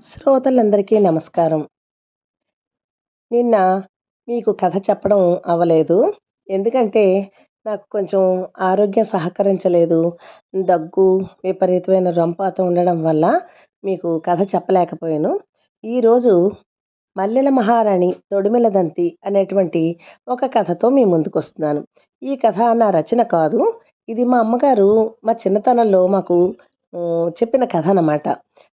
శ్రోతలందరికీ నమస్కారం. నిన్న మీకు కథ చెప్పడం అవ్వలేదు. ఎందుకంటే, నాకు కొంచెం ఆరోగ్యం సహకరించలేదు. దగ్గు, విపరీతమైన రొంపాత ఉండడం వల్ల మీకు కథ చెప్పలేకపోయాను. ఈరోజు 'మల్లెల మహారాణి తొడిమెలదంతి' అనేటువంటి ఒక కథతో మీ ముందుకొస్తున్నాను. ఈ కథ నా రచన కాదు. ఇది మా అమ్మగారు మా చిన్నతనంలో మాకు చెప్పిన కథ అనమాట.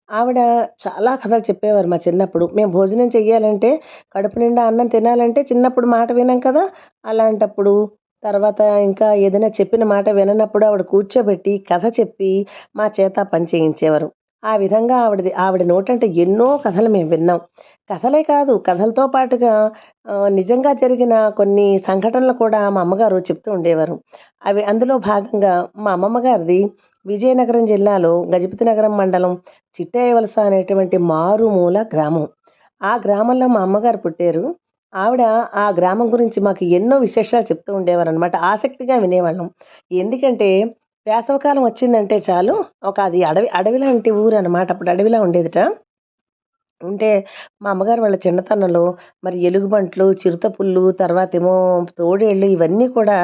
ఆవిడ చాలా కథలు చెప్పేవారు మా చిన్నప్పుడు. మేము భోజనం చెయ్యాలంటే, కడుపు నిండా అన్నం తినాలంటే చిన్నప్పుడు మాట వినం కదా! అలాంటప్పుడు తర్వాత ఇంకా ఏదైనా చెప్పిన మాట విననప్పుడు ఆవిడ కూర్చోబెట్టి కథ చెప్పి మా చేత పని చేయించేవారు. ఆ విధంగా ఆవిడ నోటంట ఎన్నో కథలు మేము విన్నాం. కథలే కాదు, కథలతో పాటుగా నిజంగా జరిగిన కొన్ని సంఘటనలు కూడా మా అమ్మగారు చెప్తూ ఉండేవారు. అందులో భాగంగా మా అమ్మమ్మ గారిది విజయనగరం జిల్లాలో గజపతినగరం మండలం చిట్టయ్య వలస అనేటువంటి మారుమూల గ్రామం. ఆ గ్రామంలో మా అమ్మగారు పుట్టారు. ఆవిడ ఆ గ్రామం గురించి మాకు ఎన్నో విశేషాలు చెప్తూ ఉండేవారనమాట. ఆసక్తిగా వినేవాళ్ళం. ఎందుకంటే వేసవికాలం వచ్చిందంటే చాలు, అది అడవి లాంటి ఊరనమాట. అప్పుడు అడవిలా ఉండేదిట. ఉంటే మా అమ్మగారు వాళ్ళ చిన్నతనంలో మరి ఎలుగుబంట్లు, చిరుతపుళ్ళు, తర్వాతేమో తోడేళ్ళు ఇవన్నీ కూడా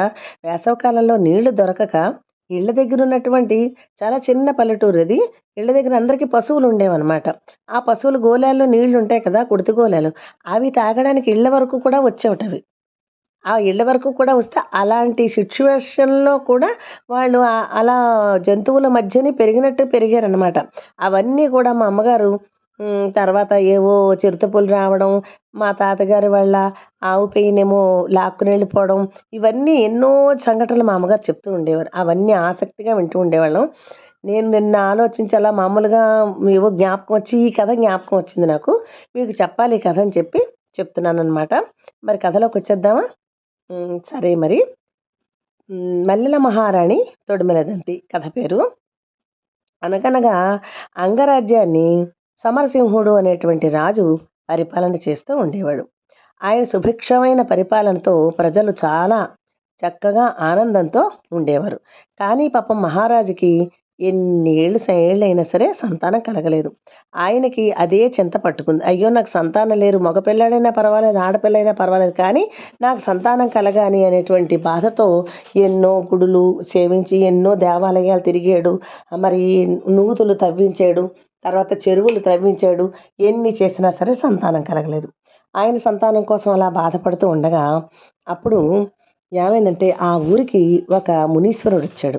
వేసవికాలంలో నీళ్లు దొరకక ఇళ్ళ దగ్గరున్నటువంటి చాలా చిన్న పల్లెటూరది. ఇళ్ళ దగ్గర అందరికీ పశువులు ఉండేవనమాట. ఆ పశువులు గోలెల్లో నీళ్లుంటాయి కదా! కుడితి గోలెలు. అవి తాగడానికి ఇళ్ళ వరకు కూడా వచ్చేవటవి. ఆ ఇళ్ళ వరకు కూడా వస్తే అలాంటి సిట్యుయేషన్‌లో కూడా వాళ్ళు అలా జంతువుల మధ్యనే పెరిగినట్టు పెరిగారనమాట. అవన్నీ కూడా మా అమ్మగారు తర్వాత ఏవో చిరుతపులు రావడం, మా తాతగారి వాళ్ళ ఆవు పెయ్యనేమో లాక్కుని వెళ్ళిపోవడం, ఇవన్నీ ఎన్నో సంఘటనలు మా అమ్మగారు చెప్తూ ఉండేవారు. అవన్నీ ఆసక్తిగా వింటూ ఉండేవాళ్ళం. నేను నిన్న ఆలోచించి అలా మామూలుగా ఏవో జ్ఞాపకం వచ్చి ఈ కథ జ్ఞాపకం వచ్చింది నాకు. మీకు చెప్పాలి ఈ కథ అని చెప్పి చెప్తున్నాననమాట. మరి కథలోకొచ్చేద్దామా? సరే మరి. 'మల్లెల మహారాణి తొడిమెలదంతి' కథ పేరు. అనగనగా అంగరాజ్యాన్ని సమరసింహుడు అనేటువంటి రాజు పరిపాలన చేస్తూ ఉండేవాడు. ఆయన సుభిక్షమైన పరిపాలనతో ప్రజలు చాలా చక్కగా ఆనందంతో ఉండేవారు. కానీ పాపం మహారాజుకి ఎన్ని ఏళ్ళైనా సరే సంతానం కలగలేదు. ఆయనకి అదే చింత పట్టుకుంది. అయ్యో! నాకు సంతానం లేరు. మగ పిల్లాడైనా పర్వాలేదు, ఆడపిల్లైనా పర్వాలేదు, కానీ నాకు సంతానం కలగాలి అనేటువంటి బాధతో ఎన్నో గుడులు సేవించి, ఎన్నో దేవాలయాలు తిరిగాడు. మరి నూతులు తవ్వించాడు. తర్వాత చెరువులు త్రవ్వించాడు. ఎన్ని చేసినా సరే సంతానం కలగలేదు. ఆయన సంతానం కోసం అలా బాధపడుతూ ఉండగా, అప్పుడు ఏమైందంటే ఆ ఊరికి ఒక మునీశ్వరుడొచ్చాడు.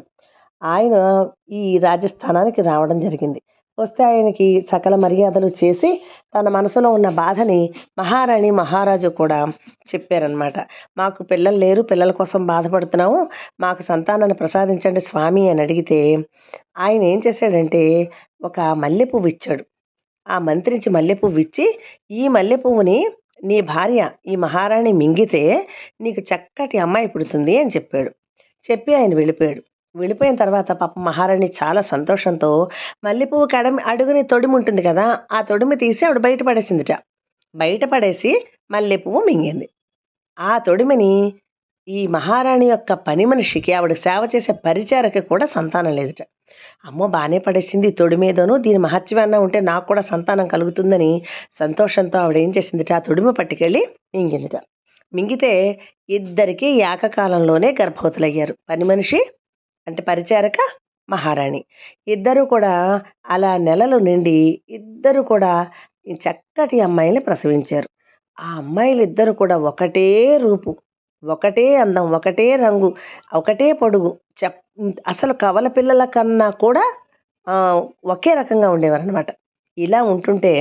ఆయన ఈ రాజస్థానానికి రావడం జరిగింది. వస్తే ఆయనకి సకల మర్యాదలు చేసి తన మనసులో ఉన్న బాధని మహారాణి, మహారాజు కూడా చెప్పారనమాట. మాకు పిల్లలు లేరు, పిల్లల కోసం బాధపడుతున్నాము, మాకు సంతానాన్ని ప్రసాదించండి స్వామి అని అడిగితే, ఆయన ఏం చేశాడంటే ఒక మల్లె పువ్వు ఇచ్చాడు. ఆ మంత్రించి మల్లె పువ్విచ్చి, "ఈ మల్లె పువ్వుని నీ భార్య ఈ మహారాణి మింగితే నీకు చక్కటి అమ్మాయి పుడుతుంది" అని చెప్పాడు. చెప్పి ఆయన వెళ్ళిపోయాడు. వెళ్ళిపోయిన తర్వాత పాపం మహారాణి చాలా సంతోషంతో మల్లె పువ్వుకి అడుగుని తొడిమి ఉంటుంది కదా! ఆ తొడిమి తీసి ఆవిడ బయట పడేసిందిట. బయట పడేసి మల్లె పువ్వు మింగింది. ఆ తొడిమిని ఈ మహారాణి యొక్క పని మనిషికి, ఆవిడ సేవ చేసే పరిచారకి కూడా సంతానం లేదుట. అమ్మో! బానే పడేసింది తొడిమేదోను, దీని మహత్యం అన్నా ఉంటే నాకు కూడా సంతానం కలుగుతుందని సంతోషంతో ఆవిడేం చేసిందిట, ఆ తొడిమ పట్టుకెళ్ళి మింగిందిట. మింగితే ఇద్దరికీ ఏకకాలంలోనే గర్భవతులయ్యారు. పని మనిషి అంటే పరిచారక, మహారాణి. ఇద్దరూ కూడా అలా నెలలు నిండి ఇద్దరు కూడా ఈ చక్కటి అమ్మాయిల్ని ప్రసవించారు. ఆ అమ్మాయిలిద్దరూ కూడా ఒకటే రూపు, ఒకటే అందం, ఒకటే రంగు, ఒకటే పొడుగు. అసలు కవల పిల్లల కన్నా కూడా ఒకే రకంగా ఉండేవారనమాట. ఇలా ఉంటుంటే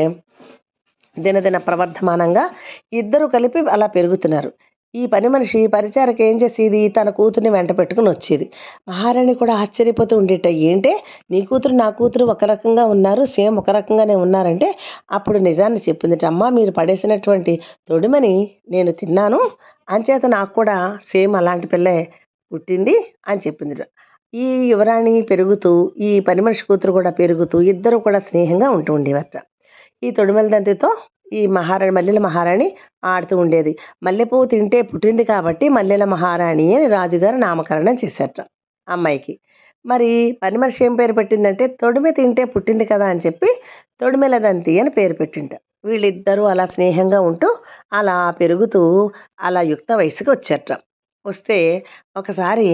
దినదిన ప్రవర్ధమానంగా ఇద్దరు కలిపి అలా పెరుగుతున్నారు. ఈ పని మనిషి పరిచారక ఏం చేసేది, తన కూతుర్ని వెంట పెట్టుకుని వచ్చేది. మహారాణి కూడా ఆశ్చర్యపోతూ ఉండేట. ఏంటే నీ కూతురు నా కూతురు ఒక రకంగా ఉన్నారు, సేమ్ ఒక రకంగానే ఉన్నారంటే అప్పుడు నిజాన్ని చెప్పిందిట. అమ్మ, మీరు పడేసినటువంటి తొడిమని నేను తిన్నాను, అంచేత నాకు కూడా సేమ్ అలాంటి పిల్లే పుట్టింది అని చెప్పిందిట. ఈ యువరాణి పెరుగుతూ, ఈ పని మనిషి కూతురు కూడా పెరుగుతూ ఇద్దరు కూడా స్నేహంగా ఉంటూ ఉండేవారట. ఈ తొడిమల దంతితో ఈ మల్లెల మహారాణి ఆడుతూ ఉండేది. మల్లెపువ్వు తింటే పుట్టింది కాబట్టి మల్లెల మహారాణి అని రాజుగారు నామకరణం చేశారట అమ్మాయికి. మరి పని మనిషి ఏం పేరు పెట్టిందంటే, తొడిమె తింటే పుట్టింది కదా అని చెప్పి తొడిమెలదంతి అని పేరు పెట్టింట. వీళ్ళిద్దరూ అలా స్నేహంగా ఉంటూ, అలా పెరుగుతూ, అలా యుక్త వయసుకి వచ్చారట. వస్తే ఒకసారి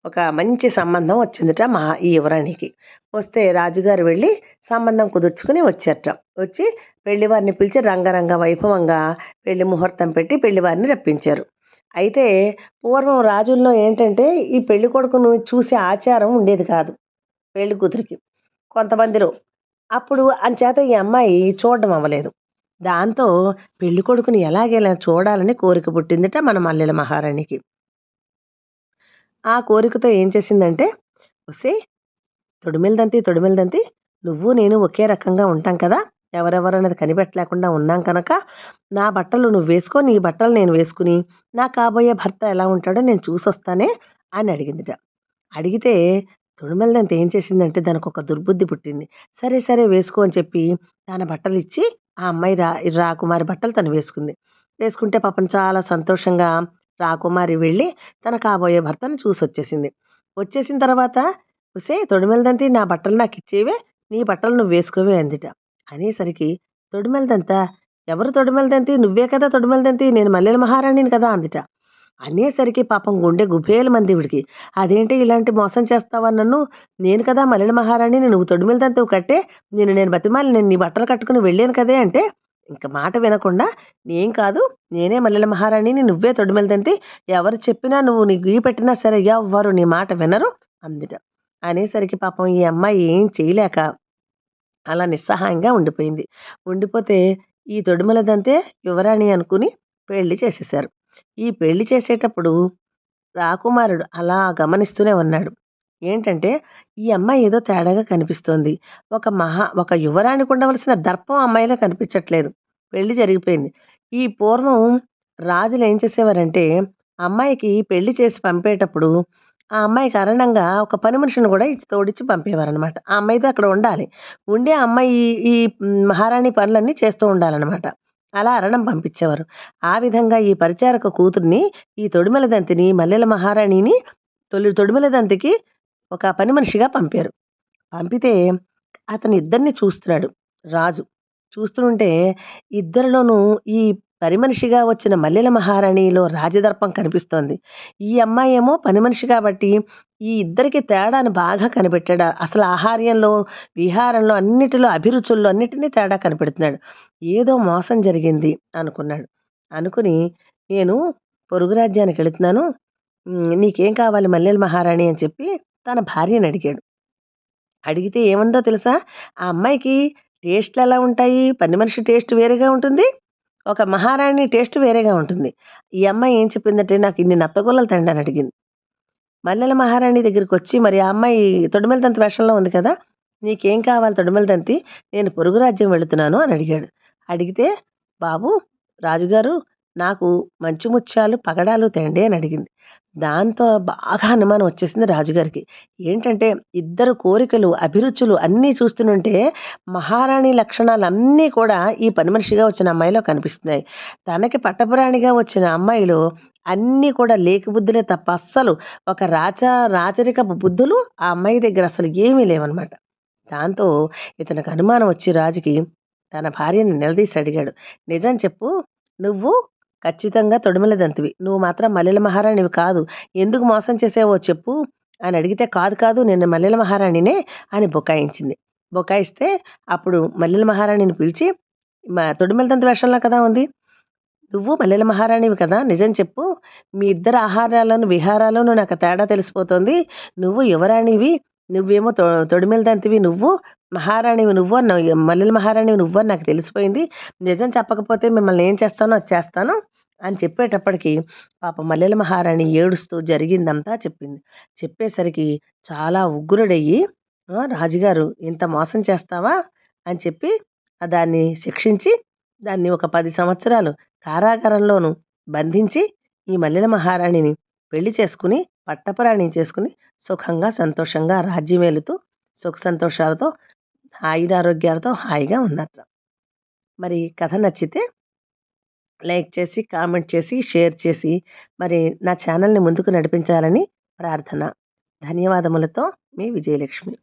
ఒక మంచి సంబంధం వచ్చిందట ఈ యువరాణికి. వస్తే రాజుగారు వెళ్ళి సంబంధం కుదుర్చుకుని వచ్చారట. వచ్చి పెళ్లివారిని పిలిచి రంగరంగ వైభవంగా పెళ్లి ముహూర్తం పెట్టి పెళ్లివారిని రప్పించారు. అయితే పూర్వం రాజుల్లో ఏంటంటే, ఈ పెళ్లి కొడుకును చూసే ఆచారం ఉండేది కాదు పెళ్లి కూతురికి కొంతమందిలో. అప్పుడు అంచేత ఈ అమ్మాయి చూడడం అవ్వలేదు. దాంతో పెళ్లి కొడుకుని ఎలాగైనా చూడాలని కోరిక పుట్టిందట మన మల్లెల మహారాణికి. ఆ కోరికతో ఏం చేసిందంటే, "ఒసేయ్ తొడిమెలదంతి, తొడిమెలదంతి నువ్వు నేను ఒకే రకంగా ఉంటాం కదా! ఎవరెవరన్నది కనిపెట్టలేకుండా ఉన్నాం కనుక, నా బట్టలు నువ్వు వేసుకో, నీ బట్టలు నేను వేసుకుని, నా కాబోయే భర్త ఎలా ఉంటాడో నేను చూసొస్తానే" అని అడిగిందిట. అడిగితే తొడిమెలదంతి ఏం చేసిందంటే దానికొక దుర్బుద్ధి పుట్టింది. సరే, సరే వేసుకో అని చెప్పి తన బట్టలిచ్చి ఆ అమ్మాయి రాకుమారి బట్టలు తను వేసుకుంది. వేసుకుంటే పాపం చాలా సంతోషంగా రాకుమారి వెళ్ళి తన కాబోయే భర్తను చూసొచ్చేసింది. వచ్చేసిన తర్వాత "ఒసేయ్ తొడిమెలదంతి నా బట్టలు నాకిచ్చేవే, నీ బట్టలు నువ్వు వేసుకోవే" అందిట. అనేసరికి "తొడిమెలదంత? ఎవరు తొడిమెలదంతి? నువ్వే కదా తొడిమెలదంతి, నేను మల్లెల మహారాణిని కదా" అందిట. అనేసరికి పాపం గుండె గుబేలమంది ఈవిడికి. అదేంటి ఇలాంటి మోసం చేస్తావా నన్ను? నేను కదా మల్లెల మహారాణిని, నువ్వు తొడిమెల తంతువు కట్టే, నేను బతిమాలి నేను నీ బట్టలు కట్టుకుని వెళ్ళాను కదే అంటే, ఇంక మాట వినకుండా "నేను కాదు, నేనే మల్లెల మహారాణిని, నువ్వే తొడిమెల తంతి, ఎవరు చెప్పినా నువ్వు నీ గీ పెట్టినా సరే ఎవ్వరు నీ మాట వినరు" అందిట. అనేసరికి పాపం ఈ అమ్మాయి ఏం చేయలేక అలా నిస్సహాయంగా ఉండిపోయింది. ఉండిపోతే ఈ తొడిమలదంతే యువరాణి అనుకుని పెళ్లి చేసేశారు. ఈ పెళ్లి చేసేటప్పుడు రాకుమారుడు అలా గమనిస్తూనే ఉన్నాడు. ఏంటంటే, ఈ అమ్మాయి ఏదో తేడాగా కనిపిస్తోంది. ఒక యువరాణికి ఉండవలసిన దర్పం అమ్మాయిలో కనిపించట్లేదు. పెళ్లి జరిగిపోయింది. ఈ పూర్వం రాజులు ఏం చేసేవారంటే, అమ్మాయికి పెళ్లి చేసి పంపేటప్పుడు, ఆ అమ్మాయికి అరణంగా ఒక పని మనిషిని కూడా ఇచ్చి తోడిచ్చి పంపేవారనమాట. ఆ అమ్మాయితో అక్కడ ఉండాలి. ఉండి ఆ అమ్మాయి ఈ ఈ మహారాణి పనులన్నీ చేస్తూ ఉండాలనమాట. అలా అరణం పంపించేవారు. ఆ విధంగా ఈ పరిచారక కూతుర్ని, ఈ తొడిమల దంతిని, మల్లెల మహారాణిని తొడిమల దంతికి ఒక పని మనిషిగా పంపారు. పంపితే అతను ఇద్దరిని చూస్తున్నాడు రాజు. చూస్తుంటే ఇద్దరిలోనూ ఈ పని మనిషిగా వచ్చిన మల్లెల మహారాణిలో రాజదర్పం కనిపిస్తోంది. ఈ అమ్మాయేమో పని మనిషి కాబట్టి ఈ ఇద్దరికి తేడాను బాగా కనిపెట్టాడు. అసలు ఆహార్యంలో, విహారంలో అన్నిటిలో అభిరుచుల్లో అన్నిటిని తేడా కనిపెడుతున్నాడు. ఏదో మోసం జరిగింది అనుకున్నాడు. అనుకుని నేను పొరుగు రాజ్యానికెళుతున్నాను. నీకేం కావాలి మల్లెల మహారాణి అని చెప్పి తన భార్యని అడిగాడు. అడిగితే ఏమందో తెలుసా? ఆ అమ్మాయికి టేస్ట్‌లెలా ఉంటాయి? పని మనిషి టేస్ట్ వేరేగా ఉంటుంది. ఒక మహారాణి టేస్ట్ వేరేగా ఉంటుంది. ఈ అమ్మాయి ఏం చెప్పిందంటే, నాకు ఇన్ని నత్తగొల్లలు తెండి అని అడిగింది. మల్లెల మహారాణి దగ్గరికొచ్చి మరి ఆ అమ్మాయి తొడిమెల తంతి వేషంలో ఉంది కదా! "నీకేం కావాలి తొడిమెల తంతి? నేను పొరుగు రాజ్యం వెళుతున్నాను" అని అడిగాడు. అడిగితే, "బాబు రాజుగారు నాకు మంచి ముత్యాలు, పగడాలు తేండి" అని అడిగింది. దాంతో బాగా అనుమానం వచ్చేసింది రాజుగారికి. ఏంటంటే ఇద్దరు కోరికలు, అభిరుచులు అన్నీ చూస్తుంటే మహారాణి లక్షణాలన్నీ కూడా ఈ పని మనిషిగా వచ్చిన అమ్మాయిలో కనిపిస్తున్నాయి. తనకి పట్టపురాణిగా వచ్చిన అమ్మాయిలో అన్నీ కూడా లేకిబుద్ధులే తప్ప అస్సలు ఒక రాచరికపు బుద్ధులు ఆ అమ్మాయి దగ్గర అసలు ఏమీ లేవనమాట. దాంతో ఇతనికి అనుమానం వచ్చి రాజుకి తన భార్యని నిలదీసి అడిగాడు. "నిజం చెప్పు. నువ్వు ఖచ్చితంగా తొడిమల దంతివి. నువ్వు మాత్రం మల్లెల మహారాణివి కాదు. ఎందుకు మోసం చేసావో చెప్పు" అని అడిగితే, "కాదు కాదు నేను మల్లెల మహారాణినే" అని బుకాయించింది. బుకాయిస్తే అప్పుడు మల్లెల మహారాణిని పిలిచి, తొడిమల దంతి వేషంలో కదా ఉంది. "నువ్వు మల్లెల మహారాణివి కదా! నిజం చెప్పు. మీ ఇద్దరి ఆహారాలను, విహారాలను నాకు తేడా తెలిసిపోతోంది. నువ్వు యువరాణివి. నువ్వేమో తొడిమెల దంతివి నువ్వు. మహారాణివి నువ్వు మల్లెల మహారాణివి నువ్వు అని నాకు తెలిసిపోయింది. నిజం చెప్పకపోతే మిమ్మల్ని ఏం చేస్తానో అది చేస్తాను" అని చెప్పేటప్పటికి పాపం మల్లెల మహారాణి ఏడుస్తూ జరిగిందంతా చెప్పింది. చెప్పేసరికి చాలా ఉగ్రుడయ్యి, రాజుగారు ఇంత మోసం చేస్తావా అని చెప్పి దాన్ని శిక్షించి దాన్ని ఒక 10 సంవత్సరాలు కారాగారంలోను బంధించి ఈ మల్లెల మహారాణిని పెళ్లి చేసుకుని, పట్టపురాణిని చేసుకుని, సుఖంగా, సంతోషంగా రాజ్యమేలుతూ, సుఖ సంతోషాలతో, ఆయురారోగ్యాలతో హాయిగా ఉన్నారట. మరి కథ నచ్చితే లైక్ చేసి, కామెంట్ చేసి, షేర్ చేసి, మరి నా ఛానల్‌ని ముందుకు నడిపించాలని ప్రార్థన. ధన్యవాదములతో మీ విజయలక్ష్మి.